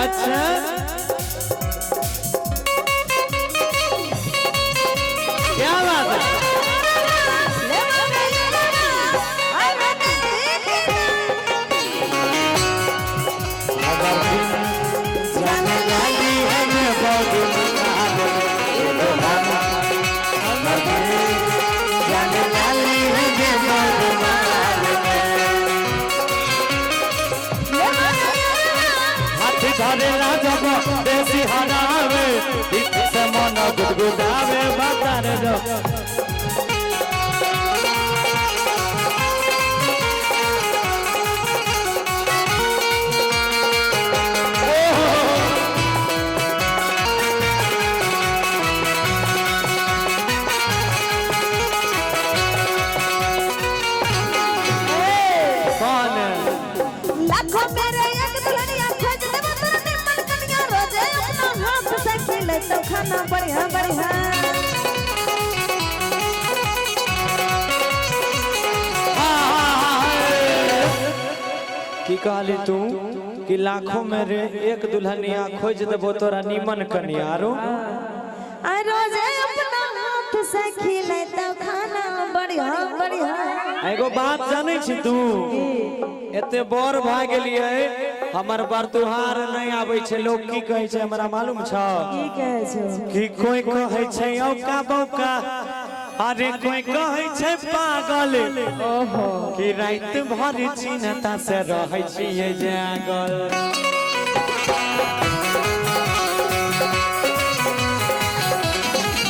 अच्छा क्या बात है। देसी हरावे से मन गुदगुदावे बतार दो कौन लाखों मेरे एक दुल्हनिया खोज देबो तोरा निमन कनिया रोजे अपना हाथ से खिले तो खाना बढ़िया बढ़िया की कहली तू कि लाखों में रे एक दुल्हनिया खोज देबो तोरा निमन कनिया रो आ रोजे अपना हाथ से खिले तो खाना बढ़िया बढ़िया। एगो बात जानै छी तू एते बड़ भ गेलिए हमर बरतुहार नहीं आबै छै लोग की कहै छै हमरा मालूम छ की कहै छै कि कोई कहै छै औका बौका अरे कोई कहै छै पागल ओहो कि रात भर चिन्ता से रहै छियै जागल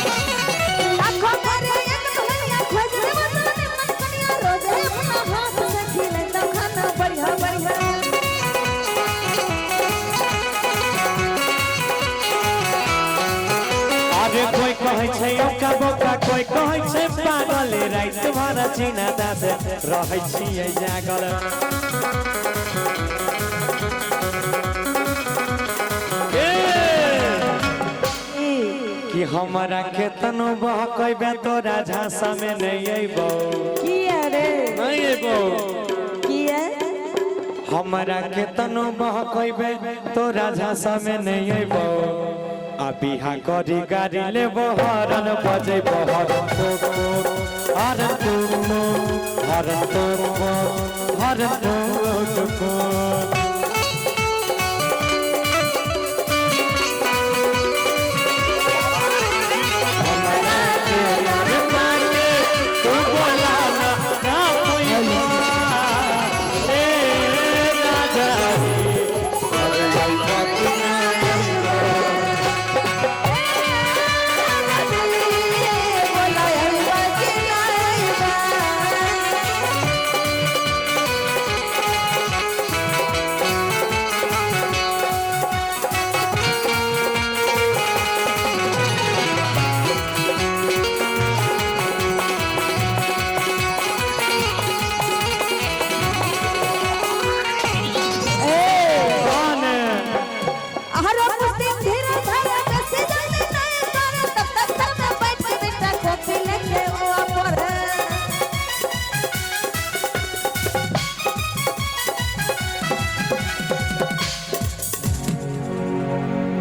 लाखों मेरे एक दुल्हनिया खोज देबो तोरा निमन कनिया रोजे अपना हाथ से खिले तो खाना बढ़िया बढ़िया। अरे कोई कहै छै औका बौका कोई कहै छै पागल रात भर चिन्ता से रहै छियै जागल कि हमरा केतनो बहकैबे तोरा झांसा में नहीं अइबो किया रे नहीं अइबो किया हमरा केतनो बहकैबे तोरा झांसा में नहीं अइबो आ बिहा करी गाड़ी लेबो हरन बजेबो हरन तो हरन तो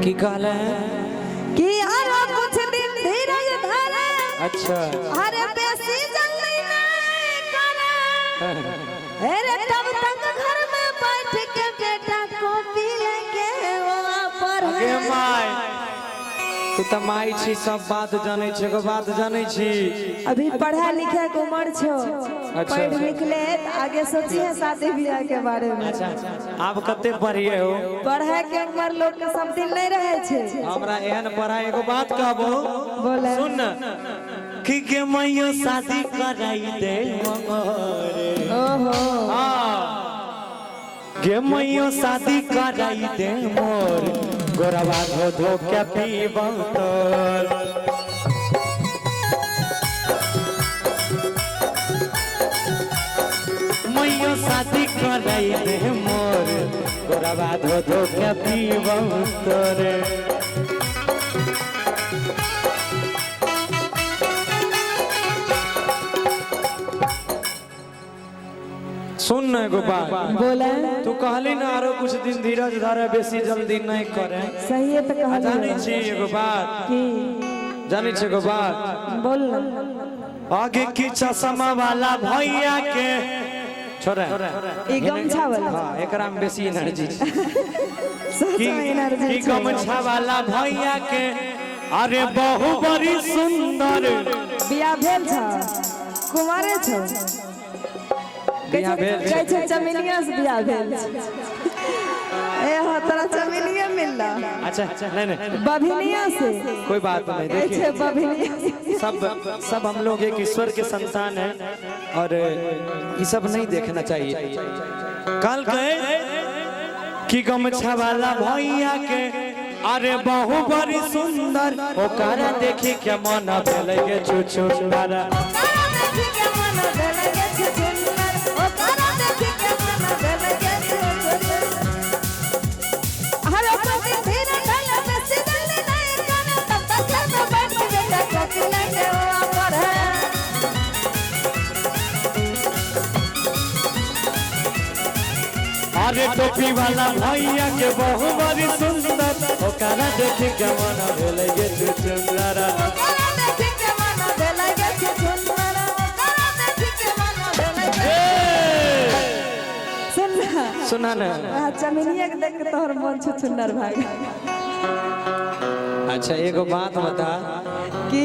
की कहले कि आरो कुछ दिन धीरज धरे अच्छा अरे बेसी जल्दी नहीं करे अरे तब तक घर में बैठ के बेटा कॉपी लेके वो पढ़े। अगे माय तू त माई छी सब बात जानै छी एगो बात जानै छी अभी पढ़ा लिखा के उम्र छो अच्छा, पढ़ लिख ले आगे सोचिए शादी ब्याह के बारे में। अच्छा आप कते पढ़िए हो पढ़े के उम्र लोग के सब दिन नहीं रहे छे हमरा एहन पढ़ा एगो बात कहबो बोले सुन कि के मैयो शादी कराई दे मंगरे ओहो हां गे मैयो शादी कराई दे मोर गोरवा धो धो के पीबो तोर मैयो शादी कराई दे मोर गोरवा धो धो के पीबो तोरे सुन न एगो बात बोला तू कहली ना आरो कुछ दिन धीरज धरे बेसी जल्दी नहीं करे सही है तो कहा जानी छी एगो बात कि जानी छी एगो बात बोल आगे की चश्मा वाला भैया के छोरा ई गमछा वाला हां एकरा में बेसी एनर्जी सच में एनर्जी की गमछा वाला भैया के अरे बहु बड़ी सुंदर बियाह भेल छ कुमारे छ बियाह भेल कहै छै चमेलिया से बियाह भेल ए हो तोरा चमेलिया मिलला अच्छा नहीं नहीं बभिनिया से कोई बात नहीं कहै देखिए छै बभिनिया सब हम लोग एक ईश्वर के संतान हैं और ये सब नहीं देखना चाहिए कल कहे कि गमछा वाला भैया के अरे बहु बड़ी सुंदर ओकरा देखी के मन भेलै गे छुछु तारा अरे टोपी वाला भैया के बहु बड़ी सुंदर ओकरा देखी के मन भेलै गे छुछु तारा सुना ना चमेलिया के देख के तोहर मन छुछुन्नर भाग अच्छा एगो बात बता कि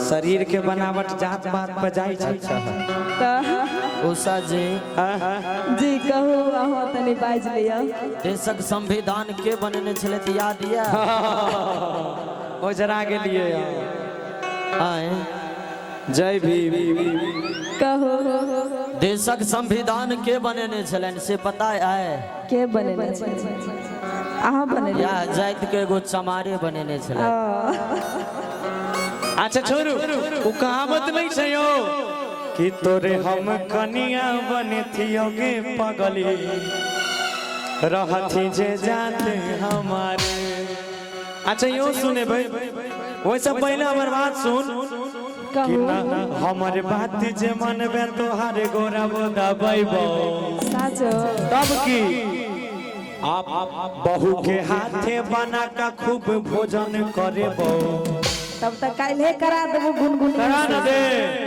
शरीर के बनावट जात बात पर जाई छै उषा जी जी कहू अहाँ तनी बाज लिया देशक संविधान के बनेने छले त याद या ओ जरा गेलिए आए जय भीम कहू देशक संविधान के बनेने छलन से पता है के बनेने छै अहाँ बनेने या जाति के एगो चमारे बनेने छले अच्छा छोरू उ कहावत नहीं छै यो कि तोरे हम कनिया बने थियोगे पगली रहथी जे जाते हमारे अच्छा यो सुने भाई वैसे पहले हमार बात सुन कि ना हमारे बात जे मनबे तोहारे गोरा बोदा बैबो साचो तब की आप बहू के हाथे बना का खूब भोजन करेबो तब तक काल्हे करा देबो गुनगुन करा न दे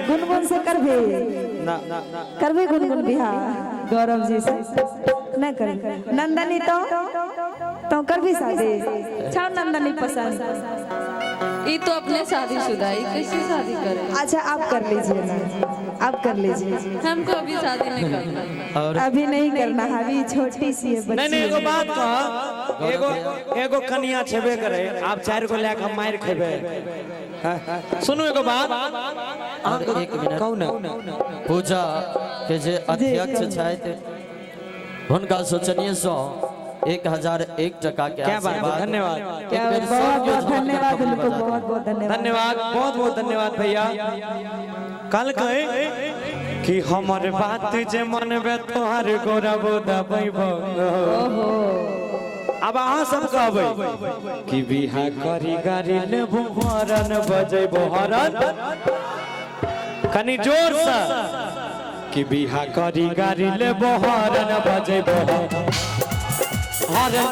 गुनगुन से करबे ना करबे गुनगुन बिहार गौरव जी से नहीं करबे नंदनी तो करबी शादी छाओ नंदनी पसंद ये तो अपने शादीशुदा है, कैसे शादी करें? अच्छा आप कर लीजिए ना, आप कर लीजिए। हमको अभी शादी नहीं करना। और अभी नहीं करना, अभी छोटी सी है बच्ची। नहीं एगो बात कह, एगो कनिया छेबे करे, आप 4 गो लेके हम मार खेबे। सुनो एगो बात, एक मिनट कौन पूजा के जे अध्यक्ष छथि हुनका सोचनीय सो 1001 टका के क्या बात है, धन्यवाद क्या बहुत बहुत धन्यवाद उनको, बहुत बहुत धन्यवाद। धन्यवाद, बहुत बहुत धन्यवाद भैया। कल कहे कि हमारे बात जे मनबे तोहार गोरा बोदा बैबो। अब अहाँ सब कहबै कि बिहा करी गाड़ी लेबो हरन बजेबो हरन, कनी जोर से कि बिहा करी गाड़ी लेबो हरन बजेबो हरन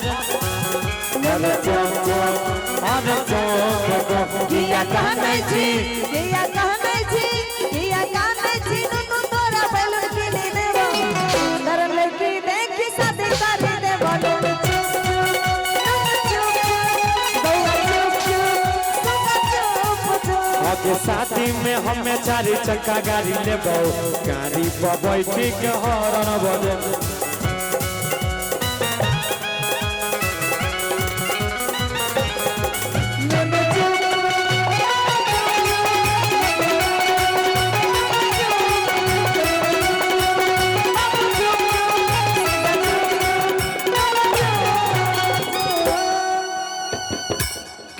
किया कहने छी, किया कहने छी, किया कहने छी, नुनु तोरा बैलून किनी देबो, तर लड़की देख शादी कर देबो, नुनु चुप चुप, आगे शादी में हमें 4 चक्का गाड़ी लेबो, गाड़ी पर बैठी के हॉर्न बजे।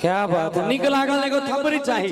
क्या बात है, निक लागल एगो थपड़ी चाहिए।